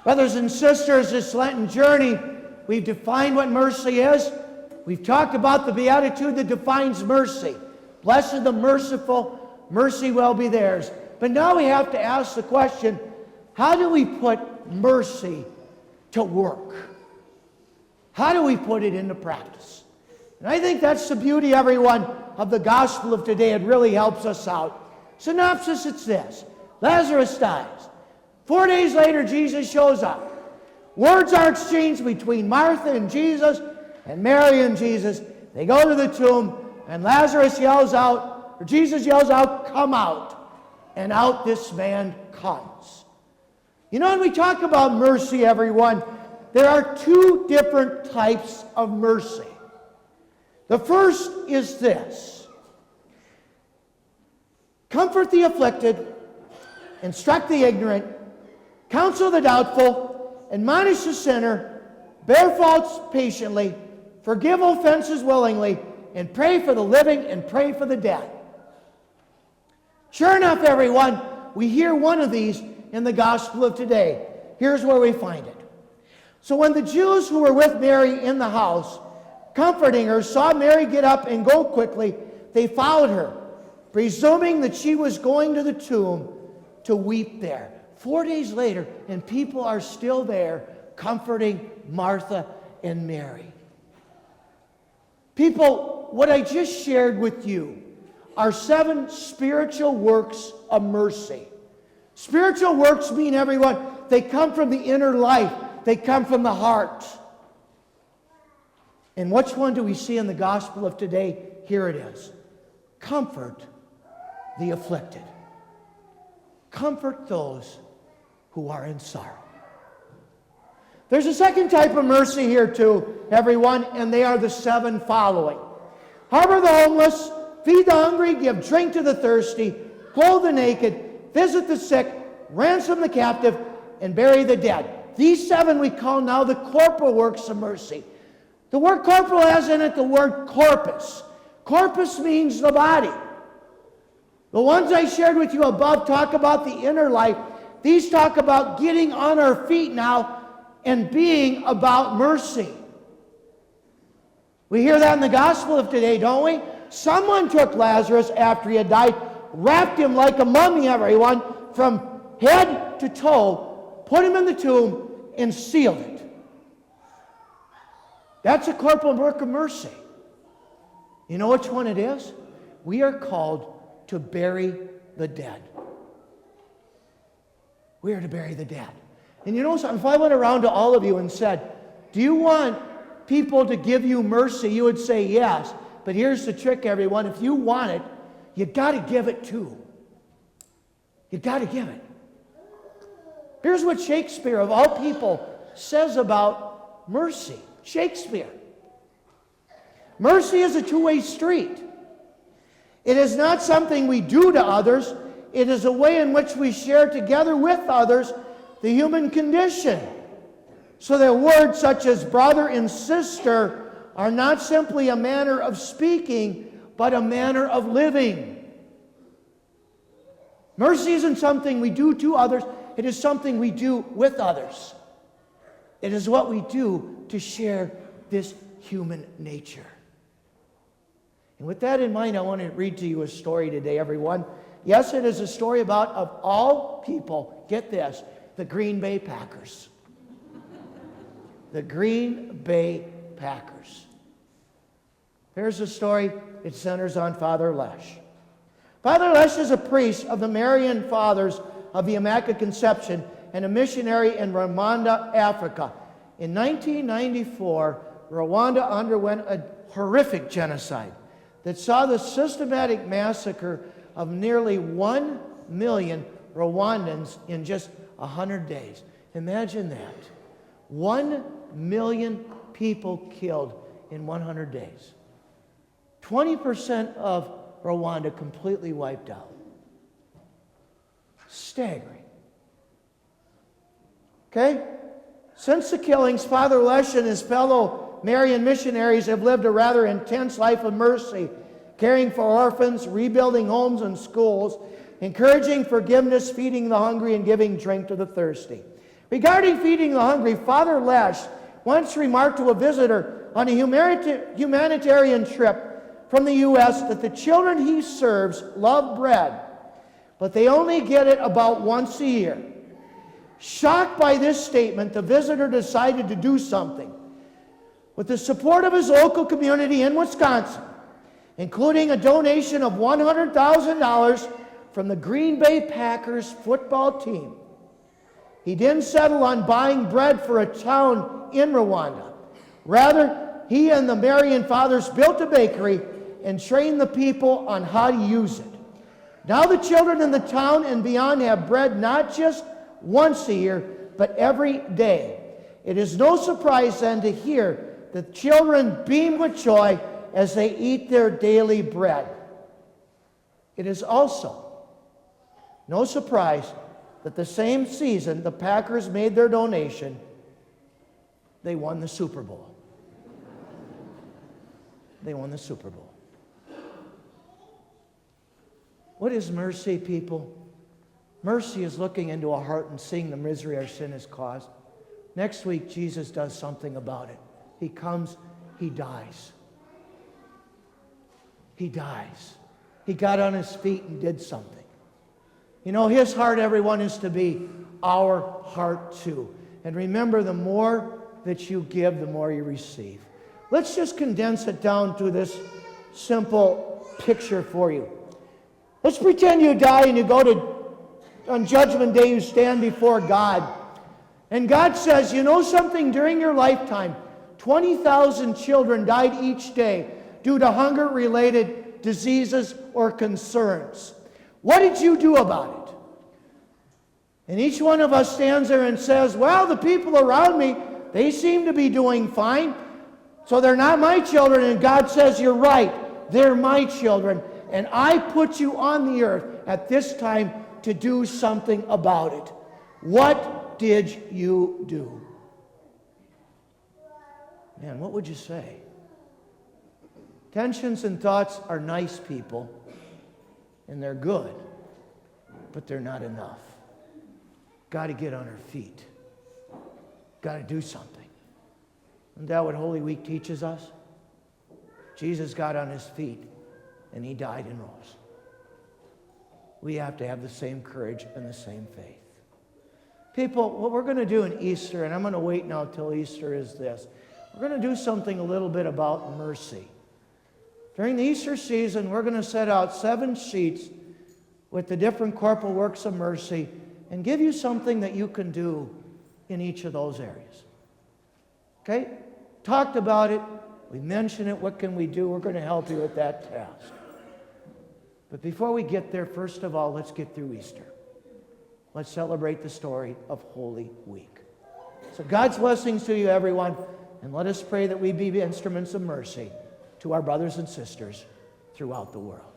Brothers and sisters, this Lenten journey, we've defined what mercy is. We've talked about the beatitude that defines mercy. Blessed the merciful, mercy will be theirs. But now we have to ask the question, how do we put mercy to work? How do we put it into practice? And I think that's the beauty, everyone, of the gospel of today. It really helps us out. Synopsis, it's this. Lazarus dies. 4 days later, Jesus shows up. Words are exchanged between Martha and Jesus and Mary and Jesus. They go to the tomb, and Lazarus yells out, or Jesus yells out, "Come out." And out this man comes. You know, when we talk about mercy, everyone, there are two different types of mercy. The first is this: comfort the afflicted, instruct the ignorant, counsel the doubtful, admonish the sinner, bear faults patiently, forgive offenses willingly, and pray for the living and pray for the dead. Sure enough, everyone, we hear one of these in the gospel of today. Here's where we find it. So when the Jews who were with Mary in the house, comforting her, saw Mary get up and go quickly, they followed her, presuming that she was going to the tomb to weep there. 4 days later, and people are still there comforting Martha and Mary. People, what I just shared with you are 7 spiritual works of mercy. Spiritual works mean, everyone, they come from the inner life. They come from the heart. And which one do we see in the gospel of today? Here it is. Comfort the afflicted. Comfort those who are in sorrow. There's a second type of mercy here too, everyone, and they are the 7 following. Harbor the homeless, feed the hungry, give drink to the thirsty, clothe the naked, visit the sick, ransom the captive, and bury the dead. These 7 we call now the corporal works of mercy. The word corporal has in it the word corpus. Corpus means the body. The ones I shared with you above talk about the inner life. These talk about getting on our feet now and being about mercy. We hear that in the gospel of today, don't we? Someone took Lazarus after he had died, wrapped him like a mummy, everyone, from head to toe, put him in the tomb, and sealed it. That's a corporal work of mercy. You know which one it is? We are called to bury the dead. We are to bury the dead. And you know something? If I went around to all of you and said, do you want people to give you mercy? You would say yes. But here's the trick, everyone. If you want it, you got to give it too. You got to give it. Here's what Shakespeare, of all people, says about mercy. Shakespeare. Mercy is a two-way street. It is not something we do to others. It is a way in which we share together with others the human condition. So that words such as brother and sister are not simply a manner of speaking, but a manner of living. Mercy isn't something we do to others. It is something we do with others. It is what we do to share this human nature. And with that in mind, I want to read to you a story today, everyone. Yes, it is a story about, of all people, get this, the Green Bay Packers. The Green Bay Packers. Here's the story. It centers on Father Lesh. Father Lesh is a priest of the Marian Fathers of the Immaculate Conception and a missionary in Rwanda, Africa. In 1994, Rwanda underwent a horrific genocide that saw the systematic massacre of nearly 1 million Rwandans in just 100 days. Imagine that. 1 million people killed in 100 days. 20% of Rwanda completely wiped out. Staggering. Okay? Since the killings, Father Lesh and his fellow Marian missionaries have lived a rather intense life of mercy, caring for orphans, rebuilding homes and schools, encouraging forgiveness, feeding the hungry, and giving drink to the thirsty. Regarding feeding the hungry, Father Lesh once remarked to a visitor on a humanitarian trip from the U.S. that the children he serves love bread, but they only get it about once a year. Shocked by this statement, the visitor decided to do something. With the support of his local community in Wisconsin, including a donation of $100,000 from the Green Bay Packers football team, he didn't settle on buying bread for a town in Rwanda. Rather, he and the Marian fathers built a bakery and trained the people on how to use it. Now the children in the town and beyond have bread not just once a year, but every day. It is no surprise then to hear the children beam with joy as they eat their daily bread. It is also no surprise that the same season the Packers made their donation, they won the Super Bowl. They won the Super Bowl. What is mercy, people? Mercy is looking into a heart and seeing the misery our sin has caused. Next week, Jesus does something about it. He comes, he dies. He dies. He got on his feet and did something. You know, his heart, everyone, is to be our heart too. And remember, the more that you give, the more you receive. Let's just condense it down to this simple picture for you. Let's pretend you die and you go to, on Judgment Day, you stand before God. And God says, you know something, during your lifetime, 20,000 children died each day due to hunger-related diseases or concerns. What did you do about it? And each one of us stands there and says, well, the people around me, they seem to be doing fine, so they're not my children. And God says, you're right, they're my children. And I put you on the earth at this time to do something about it. What did you do? Man, what would you say? Tensions and thoughts are nice, people, and they're good, but they're not enough. Got to get on our feet. Got to do something. Isn't that what Holy Week teaches us? Jesus got on his feet, and he died and rose. We have to have the same courage and the same faith. People, what we're going to do in Easter, and I'm going to wait now till Easter, is this. We're going to do something a little bit about mercy. During the Easter season, we're going to set out 7 sheets with the different corporal works of mercy and give you something that you can do in each of those areas. Okay? Talked about it. We mentioned it. What can we do? We're going to help you with that task. But before we get there, first of all, let's get through Easter. Let's celebrate the story of Holy Week. So God's blessings to you, everyone, and let us pray that we be instruments of mercy to our brothers and sisters throughout the world.